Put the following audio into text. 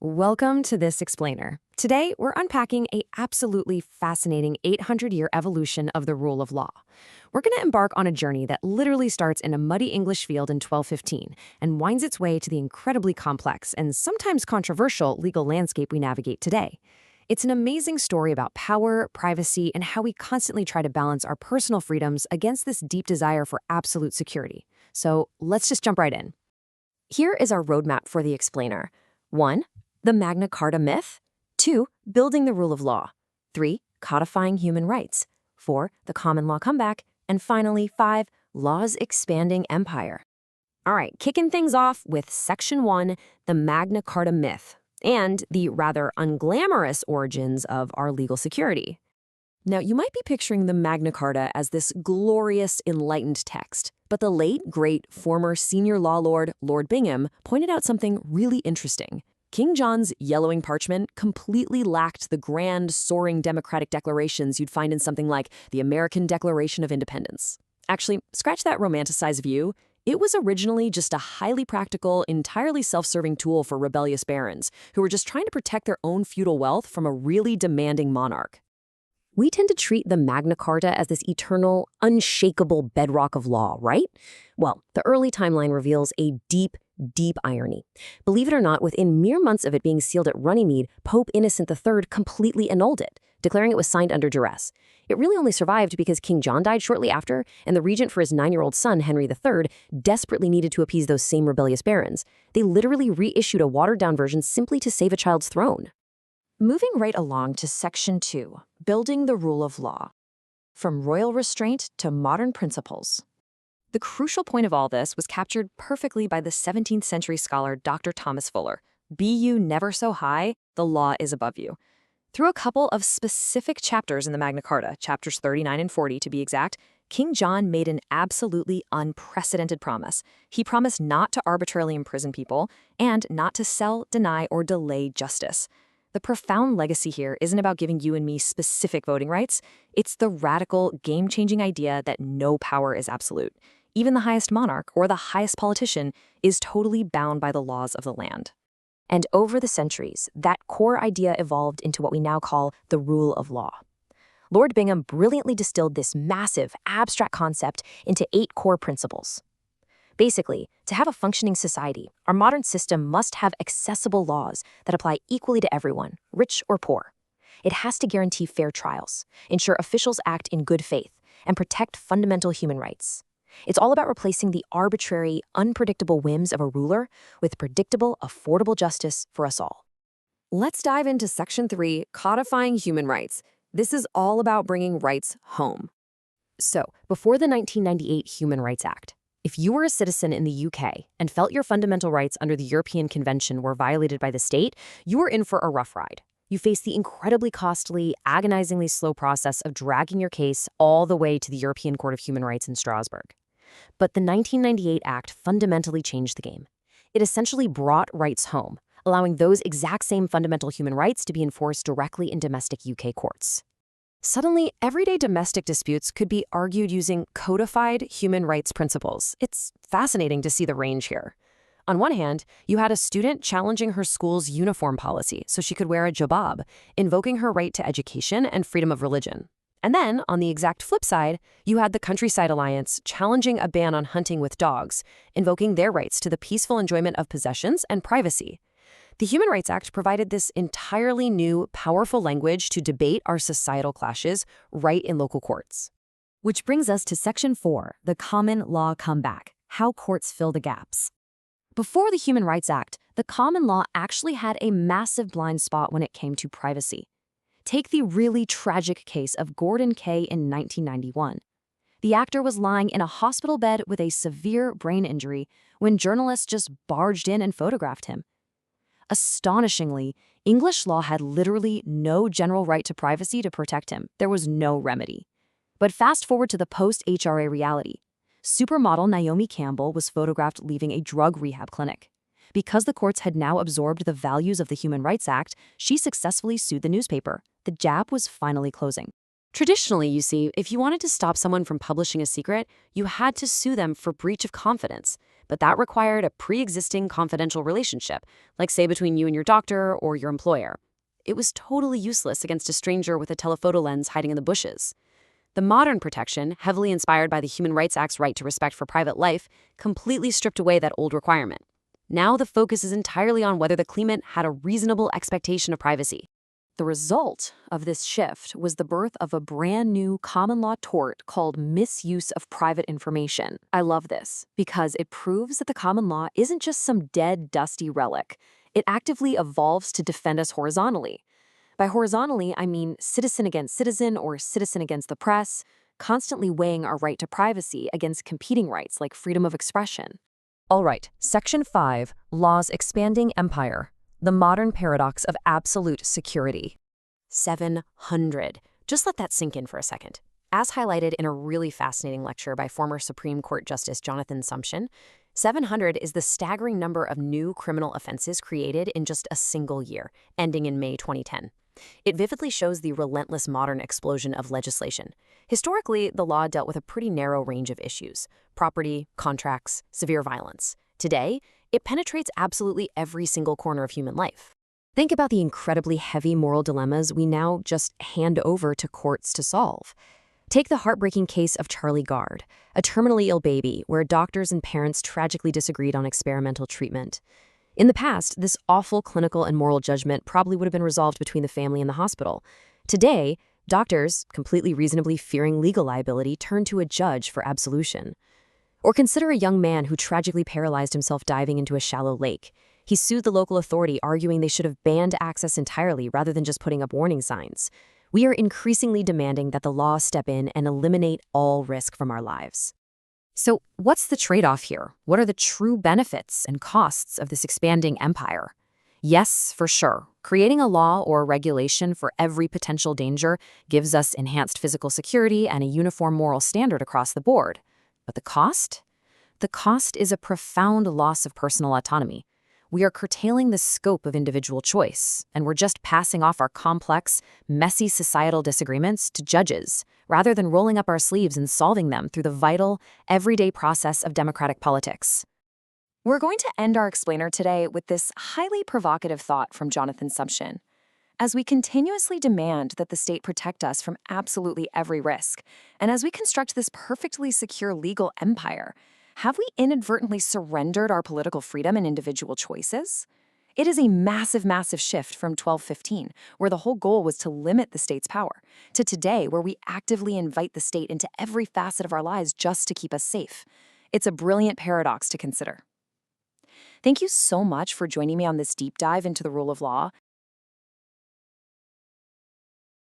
Welcome to This Explainer. Today, we're unpacking a absolutely fascinating 800-year evolution of the rule of law. We're going to embark on a journey that literally starts in a muddy English field in 1215 and winds its way to the incredibly complex and sometimes controversial legal landscape we navigate today. It's an amazing story about power, privacy, and how we constantly try to balance our personal freedoms against this deep desire for absolute security. So let's just jump right in. Here is our roadmap for The Explainer. 1. The Magna Carta myth. 2. Building the rule of law. 3. Codifying human rights. 4. The common law comeback. And finally, 5. Law's expanding empire. All right, kicking things off with Section 1, the Magna Carta myth, and the rather unglamorous origins of our legal security. Now, you might be picturing the Magna Carta as this glorious, enlightened text, but the late, great, former senior law lord, Lord Bingham, pointed out something really interesting. King John's yellowing parchment completely lacked the grand, soaring democratic declarations you'd find in something like the American Declaration of Independence. Actually, scratch that romanticized view. It was originally just a highly practical, entirely self-serving tool for rebellious barons who were just trying to protect their own feudal wealth from a really demanding monarch. We tend to treat the Magna Carta as this eternal, unshakable bedrock of law, right? Well, the early timeline reveals a deep irony. Believe it or not, within mere months of it being sealed at Runnymede, Pope Innocent III completely annulled it, declaring it was signed under duress. It really only survived because King John died shortly after, and the regent for his 9-year-old son, Henry III, desperately needed to appease those same rebellious barons. They literally reissued a watered-down version simply to save a child's throne. Moving right along to Section 2, Building the Rule of Law. From royal restraint to modern principles. The crucial point of all this was captured perfectly by the 17th century scholar Dr. Thomas Fuller. Be you never so high, the law is above you. Through a couple of specific chapters in the Magna Carta, chapters 39 and 40 to be exact, King John made an absolutely unprecedented promise. He promised not to arbitrarily imprison people and not to sell, deny, or delay justice. The profound legacy here isn't about giving you and me specific voting rights. It's the radical, game-changing idea that no power is absolute. Even the highest monarch or the highest politician is totally bound by the laws of the land. And over the centuries, that core idea evolved into what we now call the rule of law. Lord Bingham brilliantly distilled this massive, abstract concept into 8 core principles. Basically, to have a functioning society, our modern system must have accessible laws that apply equally to everyone, rich or poor. It has to guarantee fair trials, ensure officials act in good faith, and protect fundamental human rights. It's all about replacing the arbitrary, unpredictable whims of a ruler with predictable, affordable justice for us all. Let's dive into Section 3, Codifying Human Rights. This is all about bringing rights home. So, before the 1998 Human Rights Act, if you were a citizen in the UK and felt your fundamental rights under the European Convention were violated by the state, you were in for a rough ride. You faced the incredibly costly, agonizingly slow process of dragging your case all the way to the European Court of Human Rights in Strasbourg. But the 1998 Act fundamentally changed the game. It essentially brought rights home, allowing those exact same fundamental human rights to be enforced directly in domestic UK courts. Suddenly, everyday domestic disputes could be argued using codified human rights principles. It's fascinating to see the range here. On one hand, you had a student challenging her school's uniform policy so she could wear a jabab, invoking her right to education and freedom of religion. And then, on the exact flip side, you had the Countryside Alliance challenging a ban on hunting with dogs, invoking their rights to the peaceful enjoyment of possessions and privacy. The Human Rights Act provided this entirely new, powerful language to debate our societal clashes right in local courts. Which brings us to Section 4, the Common Law Comeback, how courts fill the gaps. Before the Human Rights Act, the common law actually had a massive blind spot when it came to privacy. Take the really tragic case of Gordon Kaye in 1991. The actor was lying in a hospital bed with a severe brain injury when journalists just barged in and photographed him. Astonishingly, English law had literally no general right to privacy to protect him. There was no remedy. But fast forward to the post-HRA reality. Supermodel Naomi Campbell was photographed leaving a drug rehab clinic. Because the courts had now absorbed the values of the Human Rights Act, she successfully sued the newspaper. The jab was finally closing. Traditionally, you see, if you wanted to stop someone from publishing a secret, you had to sue them for breach of confidence. but that required a pre-existing confidential relationship, like say between you and your doctor or your employer. It was totally useless against a stranger with a telephoto lens hiding in the bushes. The modern protection, heavily inspired by the Human Rights Act's right to respect for private life, completely stripped away that old requirement. Now the focus is entirely on whether the claimant had a reasonable expectation of privacy. The result of this shift was the birth of a brand new common law tort called misuse of private information. I love this because it proves that the common law isn't just some dead, dusty relic. It actively evolves to defend us horizontally. By horizontally, I mean citizen against citizen or citizen against the press, constantly weighing our right to privacy against competing rights like freedom of expression. All right, Section 5, Law's Expanding Empire. The modern paradox of absolute security. 700. Just let that sink in for a second. As highlighted in a really fascinating lecture by former Supreme Court Justice Jonathan Sumption, 700 is the staggering number of new criminal offenses created in just a single year, ending in May 2010. It vividly shows the relentless modern explosion of legislation. Historically, the law dealt with a pretty narrow range of issues: property, contracts, severe violence. Today, it penetrates absolutely every single corner of human life. Think about the incredibly heavy moral dilemmas we now just hand over to courts to solve. Take the heartbreaking case of Charlie Gard, a terminally ill baby where doctors and parents tragically disagreed on experimental treatment. In the past, this awful clinical and moral judgment probably would have been resolved between the family and the hospital. Today, doctors, completely reasonably fearing legal liability, turn to a judge for absolution. Or consider a young man who tragically paralyzed himself diving into a shallow lake. He sued the local authority, arguing they should have banned access entirely rather than just putting up warning signs. We are increasingly demanding that the law step in and eliminate all risk from our lives. So, what's the trade-off here? What are the true benefits and costs of this expanding empire? Yes, for sure. Creating a law or regulation for every potential danger gives us enhanced physical security and a uniform moral standard across the board. But the cost? The cost is a profound loss of personal autonomy. We are curtailing the scope of individual choice, and we're just passing off our complex, messy societal disagreements to judges, rather than rolling up our sleeves and solving them through the vital, everyday process of democratic politics. We're going to end our explainer today with this highly provocative thought from Jonathan Sumption. As we continuously demand that the state protect us from absolutely every risk, and as we construct this perfectly secure legal empire, have we inadvertently surrendered our political freedom and individual choices? It is a massive, massive shift from 1215, where the whole goal was to limit the state's power, to today, where we actively invite the state into every facet of our lives just to keep us safe. It's a brilliant paradox to consider. Thank you so much for joining me on this deep dive into the rule of law.